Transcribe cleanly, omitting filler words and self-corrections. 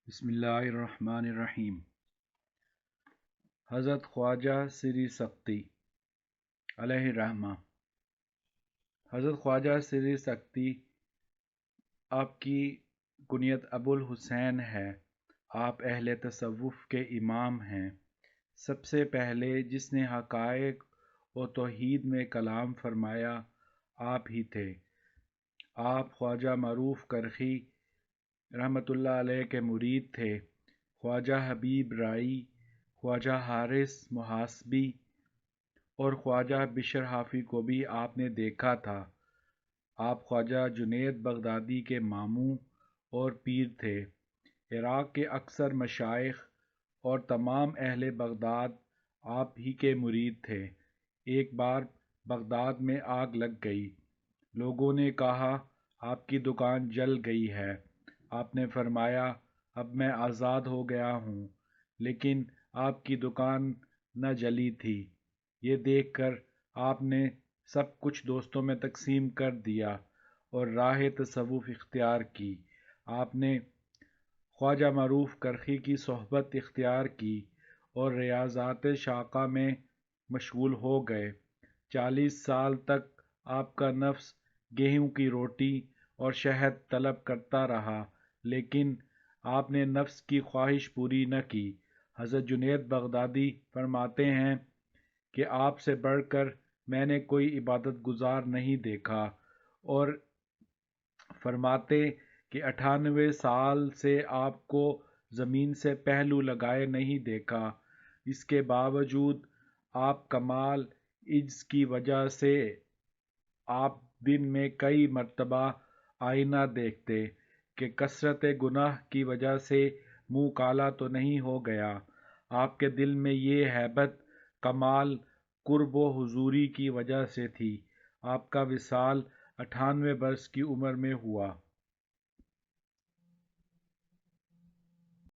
بسم اللہ الرحمن الرحیم۔ حضرت خواجہ سری سکتی علیہ الرحمہ۔ حضرت خواجہ سری سکتی، آپ کی کنیت ابو الحسین ہے۔ آپ اہل تصوف کے امام ہیں۔ سب سے پہلے جس نے حقائق و توحید میں کلام فرمایا آپ ہی تھے۔ آپ خواجہ معروف کرخی رحمۃ اللہ علیہ کے مرید تھے۔ خواجہ حبیب رائی، خواجہ حارث محاسبی اور خواجہ بشر حافی کو بھی آپ نے دیکھا تھا۔ آپ خواجہ جنید بغدادی کے ماموں اور پیر تھے۔ عراق کے اکثر مشائخ اور تمام اہل بغداد آپ ہی کے مرید تھے۔ ایک بار بغداد میں آگ لگ گئی۔ لوگوں نے کہا آپ کی دکان جل گئی ہے۔ آپ نے فرمایا اب میں آزاد ہو گیا ہوں، لیکن آپ کی دکان نہ جلی تھی۔ یہ دیکھ کر آپ نے سب کچھ دوستوں میں تقسیم کر دیا اور راہ تصوف اختیار کی۔ آپ نے خواجہ معروف کرخی کی صحبت اختیار کی اور ریاضات شاقہ میں مشغول ہو گئے۔ 40 سال تک آپ کا نفس گیہوں کی روٹی اور شہد طلب کرتا رہا، لیکن آپ نے نفس کی خواہش پوری نہ کی۔ حضرت جنید بغدادی فرماتے ہیں کہ آپ سے بڑھ کر میں نے کوئی عبادت گزار نہیں دیکھا، اور فرماتے کہ 98 سال سے آپ کو زمین سے پہلو لگائے نہیں دیکھا۔ اس کے باوجود آپ کمال عجز کی وجہ سے آپ دن میں کئی مرتبہ آئینہ دیکھتے کہ کثرت گناہ کی وجہ سے منہ کالا تو نہیں ہو گیا۔ آپ کے دل میں یہ ہیبت کمال قرب و حضوری کی وجہ سے تھی۔ آپ کا وصال 98 برس کی عمر میں ہوا۔